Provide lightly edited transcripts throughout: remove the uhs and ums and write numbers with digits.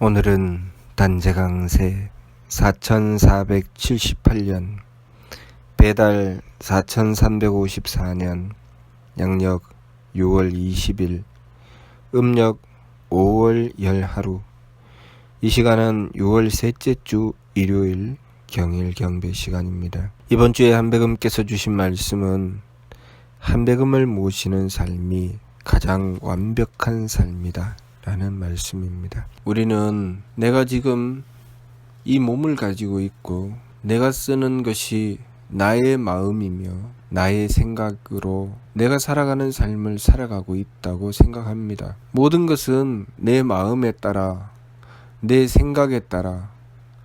오늘은 단재강세 4478년 배달 4354년 양력 6월 20일 음력 5월 열하루. 이 시간은 6월 셋째 주 일요일 경일 경배 시간입니다. 이번 주에 한백음께서 주신 말씀은 한백음을 모시는 삶이 가장 완벽한 삶이다 라는 말씀입니다. 우리는 내가 지금 이 몸을 가지고 있고 내가 쓰는 것이 나의 마음이며 나의 생각으로 내가 살아가는 삶을 살아가고 있다고 생각합니다. 모든 것은 내 마음에 따라 내 생각에 따라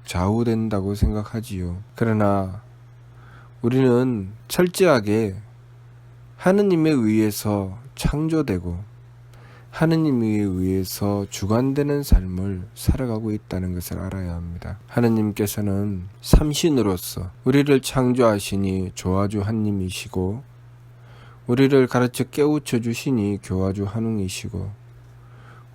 좌우된다고 생각하지요. 그러나 우리는 철저하게 하느님에 의해서 창조되고 하느님에 의해서 주관되는 삶을 살아가고 있다는 것을 알아야 합니다. 하느님께서는 삼신으로서 우리를 창조하시니 조화주 한님이시고 우리를 가르쳐 깨우쳐 주시니 교화주 한웅이시고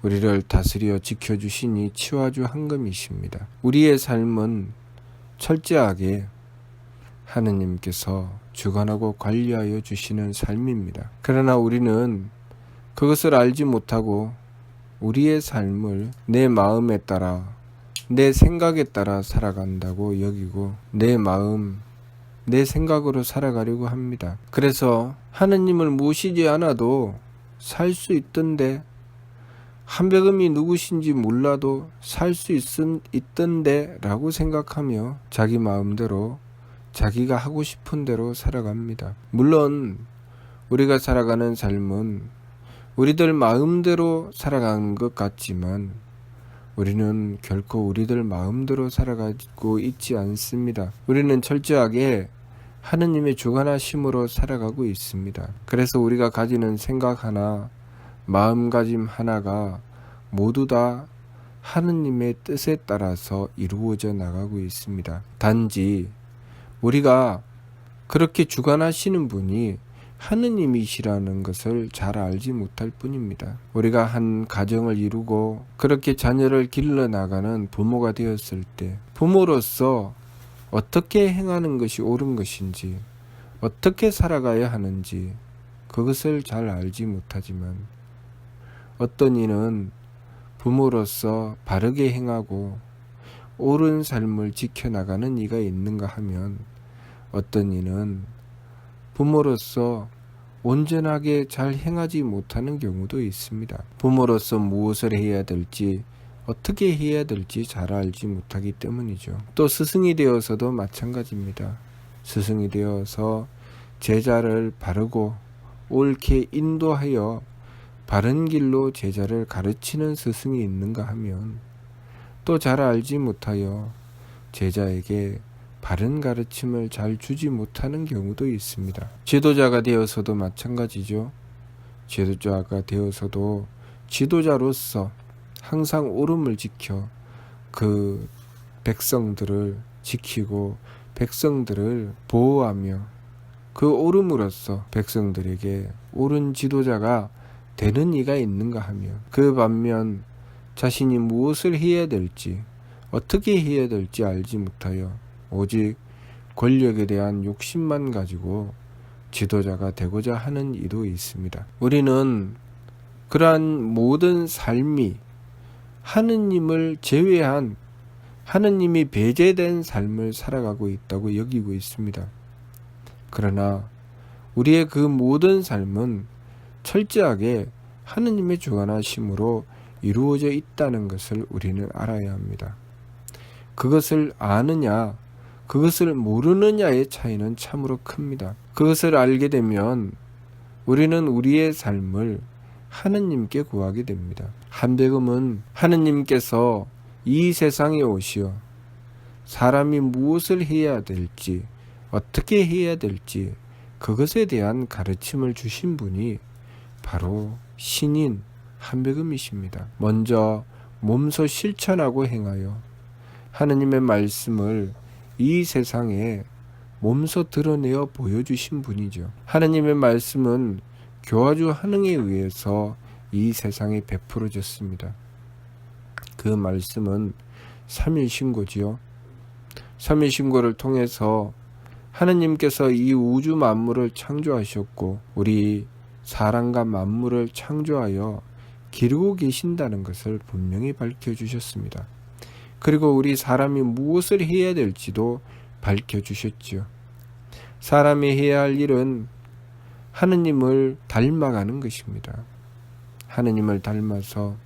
우리를 다스려 지켜주시니 치화주 한금이십니다. 우리의 삶은 철저하게 하느님께서 주관하고 관리하여 주시는 삶입니다. 그러나 우리는 그것을 알지 못하고 우리의 삶을 내 마음에 따라 내 생각에 따라 살아간다고 여기고 내 마음, 내 생각으로 살아가려고 합니다. 그래서 하느님을 모시지 않아도 살 수 있던데 한백음이 누구신지 몰라도 살 수 있던데 라고 생각하며 자기 마음대로 자기가 하고 싶은 대로 살아갑니다. 물론 우리가 살아가는 삶은 우리들 마음대로 살아가는 것 같지만 우리는 결코 우리들 마음대로 살아가고 있지 않습니다. 우리는 철저하게 하느님의 주관하심으로 살아가고 있습니다. 그래서 우리가 가지는 생각 하나, 마음가짐 하나가 모두 다 하느님의 뜻에 따라서 이루어져 나가고 있습니다. 단지 우리가 그렇게 주관하시는 분이 하느님이시라는 것을 잘 알지 못할 뿐입니다. 우리가 한 가정을 이루고 그렇게 자녀를 길러나가는 부모가 되었을 때 부모로서 어떻게 행하는 것이 옳은 것인지 어떻게 살아가야 하는지 그것을 잘 알지 못하지만 어떤 이는 부모로서 바르게 행하고 옳은 삶을 지켜나가는 이가 있는가 하면 어떤 이는 부모로서 온전하게 잘 행하지 못하는 경우도 있습니다. 부모로서 무엇을 해야 될지 어떻게 해야 될지 잘 알지 못하기 때문이죠. 또 스승이 되어서도 마찬가지입니다. 스승이 되어서 제자를 바르고 옳게 인도하여 바른 길로 제자를 가르치는 스승이 있는가 하면 또 잘 알지 못하여 제자에게 바른 가르침을 잘 주지 못하는 경우도 있습니다. 지도자가 되어서도 마찬가지죠. 지도자가 되어서도 지도자로서 항상 옳음을 지켜 그 백성들을 지키고 백성들을 보호하며 그 옳음으로써 백성들에게 옳은 지도자가 되는 이가 있는가 하며 그 반면 자신이 무엇을 해야 될지 어떻게 해야 될지 알지 못하여 오직 권력에 대한 욕심만 가지고 지도자가 되고자 하는 이도 있습니다. 우리는 그러한 모든 삶이 하느님을 제외한 하느님이 배제된 삶을 살아가고 있다고 여기고 있습니다. 그러나 우리의 그 모든 삶은 철저하게 하느님의 주관하심으로 이루어져 있다는 것을 우리는 알아야 합니다. 그것을 아느냐 그것을 모르느냐의 차이는 참으로 큽니다. 그것을 알게 되면 우리는 우리의 삶을 하느님께 구하게 됩니다. 한백음은 하느님께서 이 세상에 오시어 사람이 무엇을 해야 될지 어떻게 해야 될지 그것에 대한 가르침을 주신 분이 바로 신인 한백음이십니다. 먼저 몸소 실천하고 행하여 하느님의 말씀을 이 세상에 몸소 드러내어 보여주신 분이죠. 하느님의 말씀은 교화주 한흥에 의해서 이 세상에 베풀어졌습니다. 그 말씀은 삼일신고지요. 삼일신고를 통해서 하느님께서 이 우주 만물을 창조하셨고 우리 사람과 만물을 창조하여 기르고 계신다는 것을 분명히 밝혀주셨습니다. 그리고 우리 사람이 무엇을 해야 될지도 밝혀주셨지요. 사람이 해야 할 일은 하느님을 닮아가는 것입니다. 하느님을 닮아서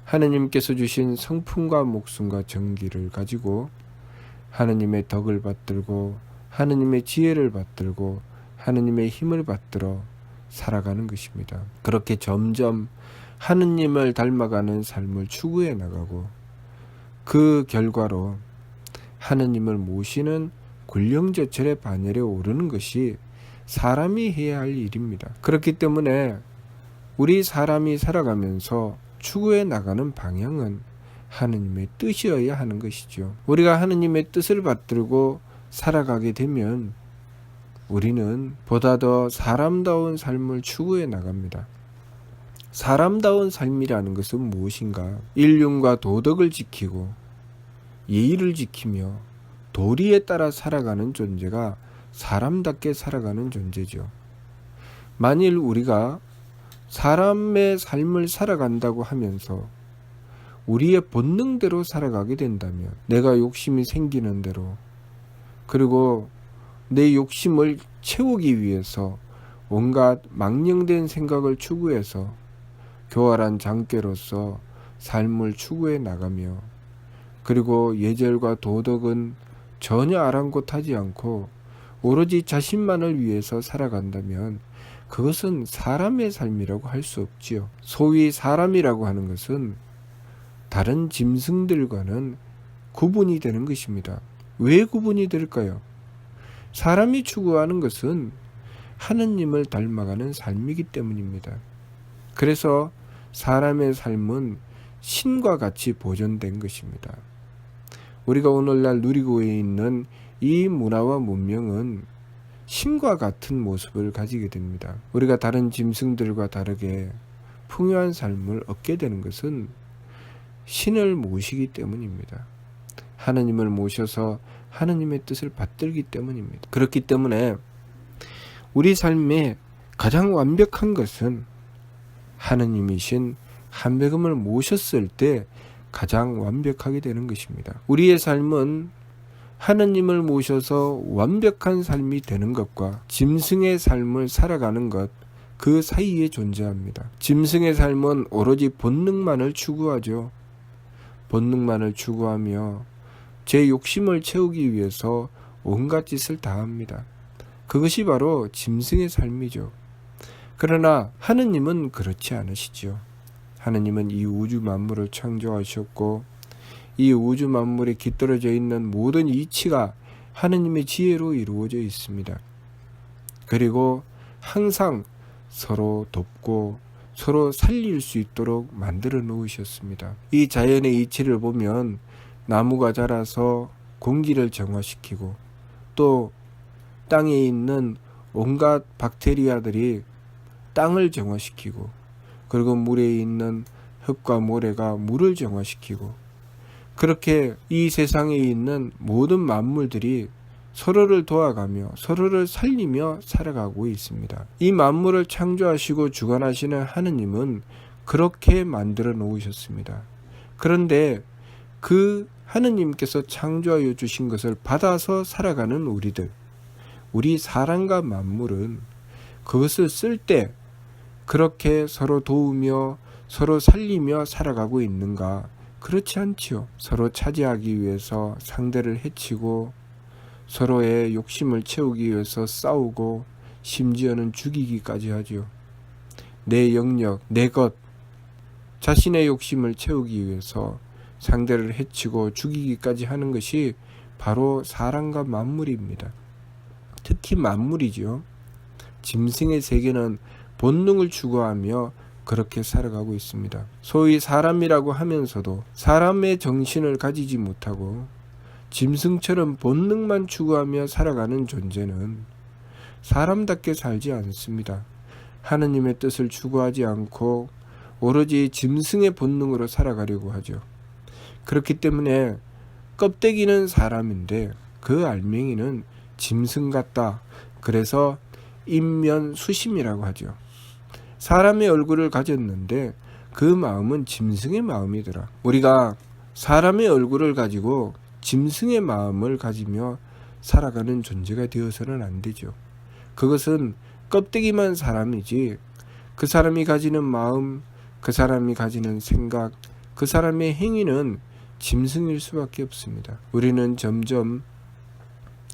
하느님께서 주신 성품과 목숨과 정기를 가지고 하느님의 덕을 받들고 하느님의 지혜를 받들고 하느님의 힘을 받들어 살아가는 것입니다. 그렇게 점점 하느님을 닮아가는 삶을 추구해 나가고 그 결과로 하느님을 모시는 굴령저철의 반열에 오르는 것이 사람이 해야 할 일입니다. 그렇기 때문에 우리 사람이 살아가면서 추구해 나가는 방향은 하느님의 뜻이어야 하는 것이죠. 우리가 하느님의 뜻을 받들고 살아가게 되면 우리는 보다 더 사람다운 삶을 추구해 나갑니다. 사람다운 삶이라는 것은 무엇인가? 인륜과 도덕을 지키고 예의를 지키며 도리에 따라 살아가는 존재가 사람답게 살아가는 존재죠. 만일 우리가 사람의 삶을 살아간다고 하면서 우리의 본능대로 살아가게 된다면 내가 욕심이 생기는 대로 그리고 내 욕심을 채우기 위해서 온갖 망령된 생각을 추구해서 교활한 장꾀로서 삶을 추구해 나가며 그리고 예절과 도덕은 전혀 아랑곳하지 않고 오로지 자신만을 위해서 살아간다면 그것은 사람의 삶이라고 할 수 없지요. 소위 사람이라고 하는 것은 다른 짐승들과는 구분이 되는 것입니다. 왜 구분이 될까요? 사람이 추구하는 것은 하느님을 닮아가는 삶이기 때문입니다. 그래서 사람의 삶은 신과 같이 보존된 것입니다. 우리가 오늘날 누리고 있는 이 문화와 문명은 신과 같은 모습을 가지게 됩니다. 우리가 다른 짐승들과 다르게 풍요한 삶을 얻게 되는 것은 신을 모시기 때문입니다. 하느님을 모셔서 하느님의 뜻을 받들기 때문입니다. 그렇기 때문에 우리 삶에 가장 완벽한 것은 하느님이신 한백음을 모셨을 때 가장 완벽하게 되는 것입니다. 우리의 삶은 하느님을 모셔서 완벽한 삶이 되는 것과 짐승의 삶을 살아가는 것, 그 사이에 존재합니다. 짐승의 삶은 오로지 본능만을 추구하죠. 본능만을 추구하며 제 욕심을 채우기 위해서 온갖 짓을 다 합니다. 그것이 바로 짐승의 삶이죠. 그러나 하느님은 그렇지 않으시죠. 하느님은 이 우주 만물을 창조하셨고 이 우주 만물에 깃들어져 있는 모든 이치가 하느님의 지혜로 이루어져 있습니다. 그리고 항상 서로 돕고 서로 살릴 수 있도록 만들어 놓으셨습니다. 이 자연의 이치를 보면 나무가 자라서 공기를 정화시키고 또 땅에 있는 온갖 박테리아들이 땅을 정화시키고 그리고 물에 있는 흙과 모래가 물을 정화시키고 그렇게 이 세상에 있는 모든 만물들이 서로를 도와가며 서로를 살리며 살아가고 있습니다. 이 만물을 창조하시고 주관하시는 하느님은 그렇게 만들어 놓으셨습니다. 그런데 그 하느님께서 창조하여 주신 것을 받아서 살아가는 우리들, 우리 사람과 만물은 그것을 쓸 때 그렇게 서로 도우며 서로 살리며 살아가고 있는가? 그렇지 않지요. 서로 차지하기 위해서 상대를 해치고 서로의 욕심을 채우기 위해서 싸우고 심지어는 죽이기까지 하죠. 내 영역, 내 것, 자신의 욕심을 채우기 위해서 상대를 해치고 죽이기까지 하는 것이 바로 사람과 만물입니다. 특히 만물이죠. 짐승의 세계는 본능을 추구하며 그렇게 살아가고 있습니다. 소위 사람이라고 하면서도 사람의 정신을 가지지 못하고 짐승처럼 본능만 추구하며 살아가는 존재는 사람답게 살지 않습니다. 하느님의 뜻을 추구하지 않고 오로지 짐승의 본능으로 살아가려고 하죠. 그렇기 때문에 껍데기는 사람인데 그 알맹이는 짐승 같다. 그래서 인면수심이라고 하죠. 사람의 얼굴을 가졌는데 그 마음은 짐승의 마음이더라. 우리가 사람의 얼굴을 가지고 짐승의 마음을 가지며 살아가는 존재가 되어서는 안 되죠. 그것은 껍데기만 사람이지 그 사람이 가지는 마음, 그 사람이 가지는 생각, 그 사람의 행위는 짐승일 수밖에 없습니다. 우리는 점점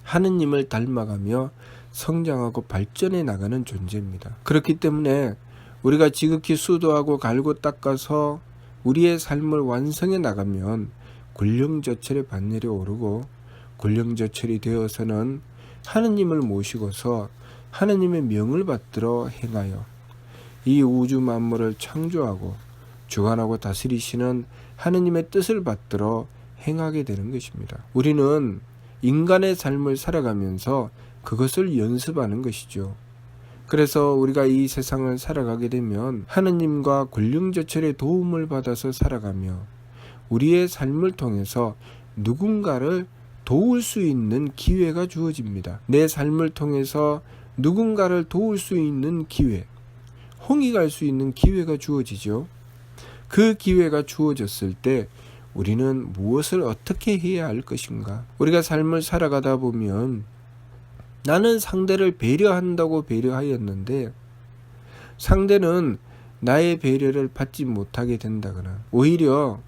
하느님을 닮아가며 성장하고 발전해 나가는 존재입니다. 그렇기 때문에 우리가 지극히 수도하고 갈고 닦아서 우리의 삶을 완성해 나가면 굴령저철의 반열에 오르고 굴령저철이 되어서는 하느님을 모시고서 하느님의 명을 받들어 행하여 이 우주 만물을 창조하고 주관하고 다스리시는 하느님의 뜻을 받들어 행하게 되는 것입니다. 우리는 인간의 삶을 살아가면서 그것을 연습하는 것이죠. 그래서 우리가 이 세상을 살아가게 되면 하느님과 굴령저철의 도움을 받아서 살아가며 우리의 삶을 통해서 누군가를 도울 수 있는 기회가 주어집니다. 내 삶을 통해서 누군가를 도울 수 있는 기회, 홍이 갈 수 있는 기회가 주어지죠. 그 기회가 주어졌을 때 우리는 무엇을 어떻게 해야 할 것인가? 우리가 삶을 살아가다 보면 나는 상대를 배려한다고 배려하였는데 상대는 나의 배려를 받지 못하게 된다거나 오히려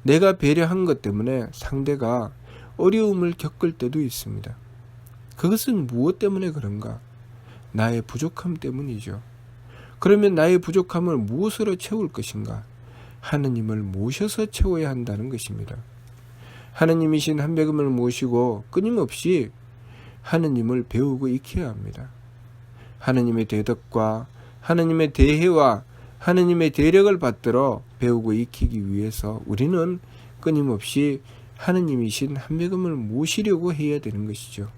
내가 배려한 것 때문에 상대가 어려움을 겪을 때도 있습니다. 그것은 무엇 때문에 그런가? 나의 부족함 때문이죠. 그러면 나의 부족함을 무엇으로 채울 것인가? 하느님을 모셔서 채워야 한다는 것입니다. 하느님이신 한백음을 모시고 끊임없이 하느님을 배우고 익혀야 합니다. 하느님의 대덕과 하느님의 대혜와 하느님의 대력을 받들어 배우고 익히기 위해서 우리는 끊임없이 하느님이신 한백음을 모시려고 해야 되는 것이죠.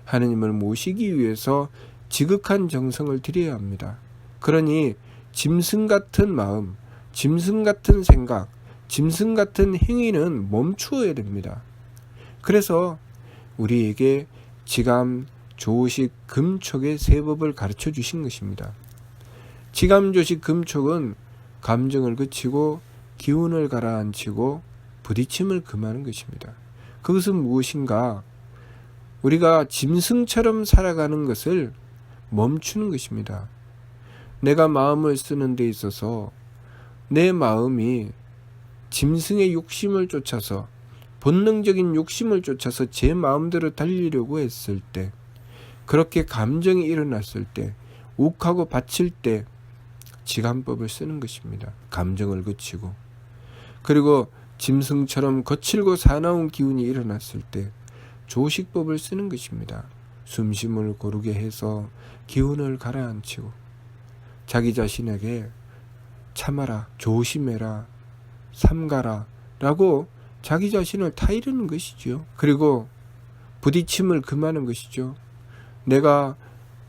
하느님을 모시기 위해서 지극한 정성을 들여야 합니다. 그러니 짐승 같은 마음, 짐승 같은 생각, 짐승 같은 행위는 멈추어야 됩니다. 그래서 우리에게 지감, 조식, 금촉의 세 법을 가르쳐 주신 것입니다. 지감, 조식, 금촉은 감정을 그치고 기운을 가라앉히고 부딪힘을 금하는 것입니다. 그것은 무엇인가? 우리가 짐승처럼 살아가는 것을 멈추는 것입니다. 내가 마음을 쓰는 데 있어서 내 마음이 짐승의 욕심을 쫓아서 본능적인 욕심을 쫓아서 제 마음대로 달리려고 했을 때 그렇게 감정이 일어났을 때 욱하고 받칠 때 지감법을 쓰는 것입니다. 감정을 그치고 그리고 짐승처럼 거칠고 사나운 기운이 일어났을 때 조식법을 쓰는 것입니다. 숨심을 고르게 해서 기운을 가라앉히고 자기 자신에게 참아라, 조심해라, 삼가라 라고 자기 자신을 타이르는 것이죠. 그리고 부딪힘을 금하는 것이죠. 내가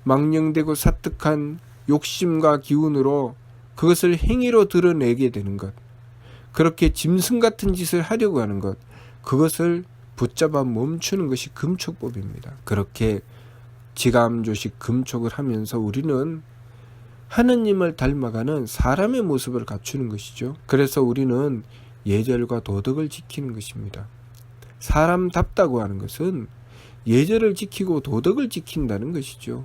망령되고 사특한 욕심과 기운으로 그것을 행위로 드러내게 되는 것, 그렇게 짐승 같은 짓을 하려고 하는 것, 그것을 붙잡아 멈추는 것이 금촉법입니다. 그렇게 지감조식 금촉을 하면서 우리는 하느님을 닮아가는 사람의 모습을 갖추는 것이죠. 그래서 우리는 예절과 도덕을 지키는 것입니다. 사람답다고 하는 것은 예절을 지키고 도덕을 지킨다는 것이죠.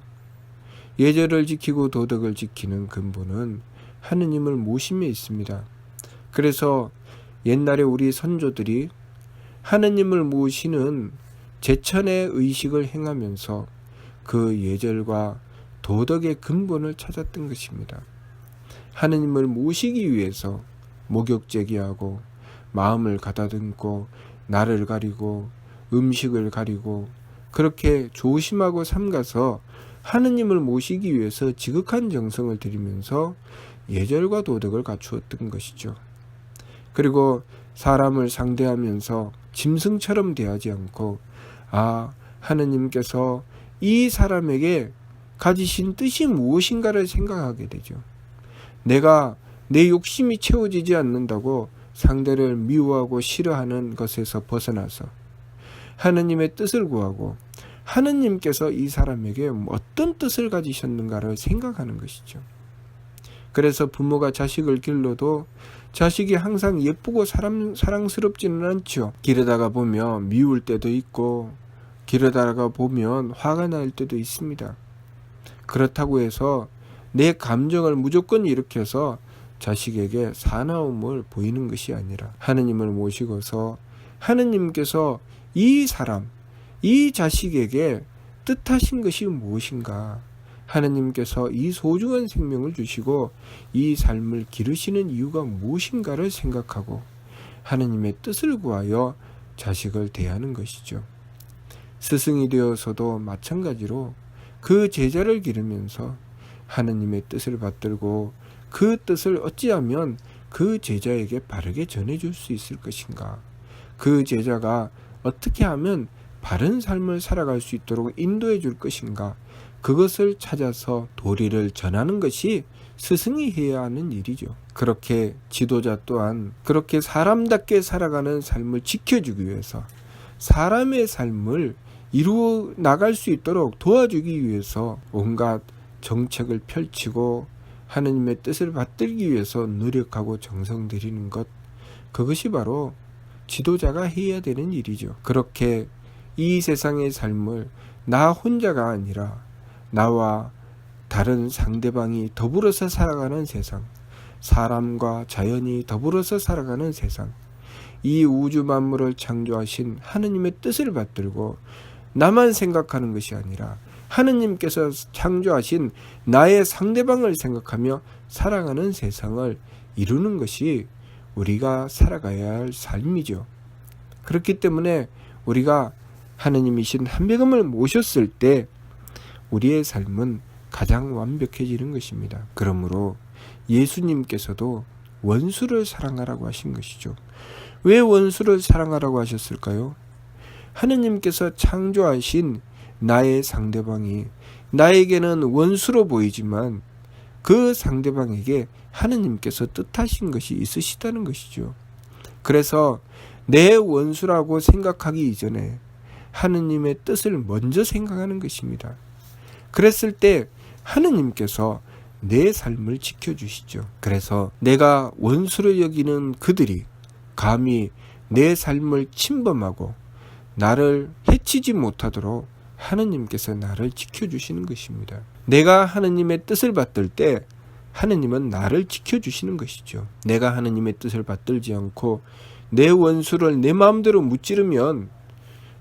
예절을 지키고 도덕을 지키는 근본은 하느님을 모심에 있습니다. 그래서 옛날에 우리 선조들이 하느님을 모시는 제천의 의식을 행하면서 그 예절과 도덕의 근본을 찾았던 것입니다. 하느님을 모시기 위해서 목욕제기하고 마음을 가다듬고 나를 가리고 음식을 가리고 그렇게 조심하고 삼가서 하느님을 모시기 위해서 지극한 정성을 들이면서 예절과 도덕을 갖추었던 것이죠. 그리고 사람을 상대하면서 짐승처럼 대하지 않고 하느님께서 이 사람에게 가지신 뜻이 무엇인가를 생각하게 되죠. 내가 내 욕심이 채워지지 않는다고 상대를 미워하고 싫어하는 것에서 벗어나서 하느님의 뜻을 구하고 하느님께서 이 사람에게 어떤 뜻을 가지셨는가를 생각하는 것이죠. 그래서 부모가 자식을 길러도 자식이 항상 예쁘고 사랑스럽지는 않죠. 기르다가 보면 미울 때도 있고 기르다가 보면 화가 날 때도 있습니다. 그렇다고 해서 내 감정을 무조건 일으켜서 자식에게 사나움을 보이는 것이 아니라 하느님을 모시고서 하느님께서 이 사람, 이 자식에게 뜻하신 것이 무엇인가, 하느님께서 이 소중한 생명을 주시고 이 삶을 기르시는 이유가 무엇인가를 생각하고 하느님의 뜻을 구하여 자식을 대하는 것이죠. 스승이 되어서도 마찬가지로 그 제자를 기르면서 하느님의 뜻을 받들고 그 뜻을 어찌하면 그 제자에게 바르게 전해줄 수 있을 것인가, 그 제자가 어떻게 하면 바른 삶을 살아갈 수 있도록 인도해 줄 것인가, 그것을 찾아서 도리를 전하는 것이 스승이 해야 하는 일이죠. 그렇게 지도자 또한 그렇게 사람답게 살아가는 삶을 지켜주기 위해서, 사람의 삶을 이루어 나갈 수 있도록 도와주기 위해서 온갖 정책을 펼치고 하느님의 뜻을 받들기 위해서 노력하고 정성 들이는 것, 그것이 바로 지도자가 해야 되는 일이죠. 그렇게 이 세상의 삶을 나 혼자가 아니라 나와 다른 상대방이 더불어서 살아가는 세상, 사람과 자연이 더불어서 살아가는 세상, 이 우주 만물을 창조하신 하느님의 뜻을 받들고 나만 생각하는 것이 아니라 하느님께서 창조하신 나의 상대방을 생각하며 살아가는 세상을 이루는 것이 우리가 살아가야 할 삶이죠. 그렇기 때문에 우리가 하느님이신 한백음을 모셨을 때 우리의 삶은 가장 완벽해지는 것입니다. 그러므로 예수님께서도 원수를 사랑하라고 하신 것이죠. 왜 원수를 사랑하라고 하셨을까요? 하느님께서 창조하신 나의 상대방이 나에게는 원수로 보이지만 그 상대방에게 하느님께서 뜻하신 것이 있으시다는 것이죠. 그래서 내 원수라고 생각하기 이전에 하느님의 뜻을 먼저 생각하는 것입니다. 그랬을 때 하느님께서 내 삶을 지켜주시죠. 그래서 내가 원수로 여기는 그들이 감히 내 삶을 침범하고 나를 해치지 못하도록 하느님께서 나를 지켜주시는 것입니다. 내가 하느님의 뜻을 받들 때 하느님은 나를 지켜주시는 것이죠. 내가 하느님의 뜻을 받들지 않고 내 원수를 내 마음대로 무찌르면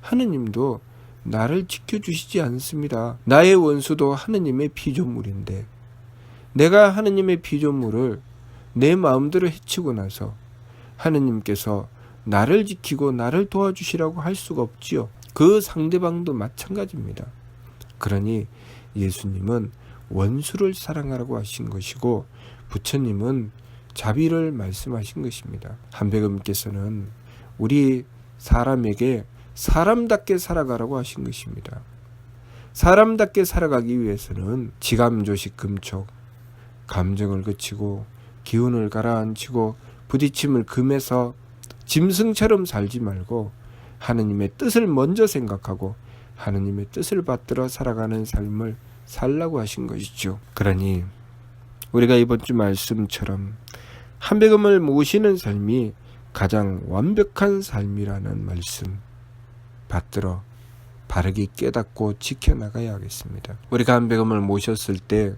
하느님도 나를 지켜주시지 않습니다. 나의 원수도 하느님의 피조물인데 내가 하느님의 피조물을 내 마음대로 해치고 나서 하느님께서 나를 지키고 나를 도와주시라고 할 수가 없지요. 그 상대방도 마찬가지입니다. 그러니 예수님은 원수를 사랑하라고 하신 것이고 부처님은 자비를 말씀하신 것입니다. 한백음께서는 우리 사람에게 사람답게 살아가라고 하신 것입니다. 사람답게 살아가기 위해서는 지감조식 금촉, 감정을 그치고 기운을 가라앉히고 부딪힘을 금해서 짐승처럼 살지 말고 하느님의 뜻을 먼저 생각하고 하느님의 뜻을 받들어 살아가는 삶을 살라고 하신 것이죠. 그러니 우리가 이번 주 말씀처럼 한백음을 모시는 삶이 가장 완벽한 삶이라는 말씀 받들어 바르게 깨닫고 지켜나가야 하겠습니다. 우리가 한백음을 모셨을 때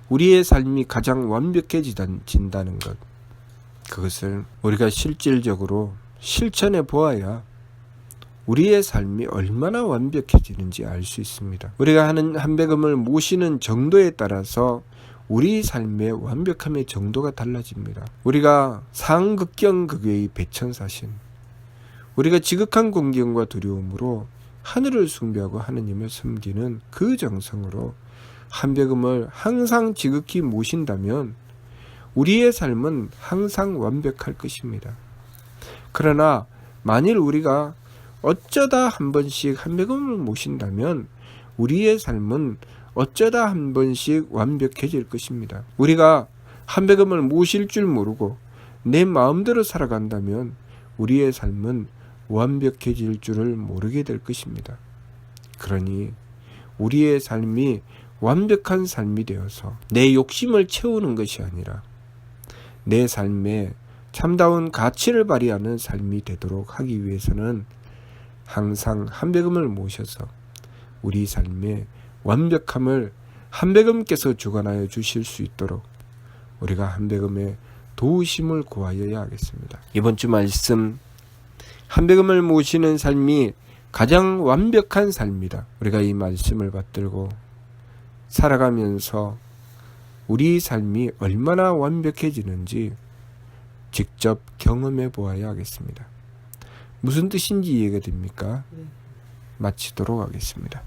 우리의 삶이 가장 완벽해진다는 것, 그것을 우리가 실질적으로 실천해 보아야 우리의 삶이 얼마나 완벽해지는지 알 수 있습니다. 우리가 하는 한백음을 모시는 정도에 따라서 우리 삶의 완벽함의 정도가 달라집니다. 우리가 상극경 극외의 배천사신, 우리가 지극한 공경과 두려움으로 하늘을 숭배하고 하느님을 섬기는 그 정성으로 한백음을 항상 지극히 모신다면 우리의 삶은 항상 완벽할 것입니다. 그러나 만일 우리가 어쩌다 한 번씩 한백음을 모신다면 우리의 삶은 어쩌다 한 번씩 완벽해질 것입니다. 우리가 한백음을 모실 줄 모르고 내 마음대로 살아간다면 우리의 삶은 완벽해질 줄을 모르게 될 것입니다. 그러니 우리의 삶이 완벽한 삶이 되어서 내 욕심을 채우는 것이 아니라 내 삶에 참다운 가치를 발휘하는 삶이 되도록 하기 위해서는 항상 한백음을 모셔서 우리 삶의 완벽함을 한백음께서 주관하여 주실 수 있도록 우리가 한백음의 도우심을 구하여야 하겠습니다. 이번 주 말씀, 한백음을 모시는 삶이 가장 완벽한 삶이다. 우리가 이 말씀을 받들고 살아가면서 우리 삶이 얼마나 완벽해지는지 직접 경험해 보아야 하겠습니다. 무슨 뜻인지 이해가 됩니까? 마치도록 하겠습니다.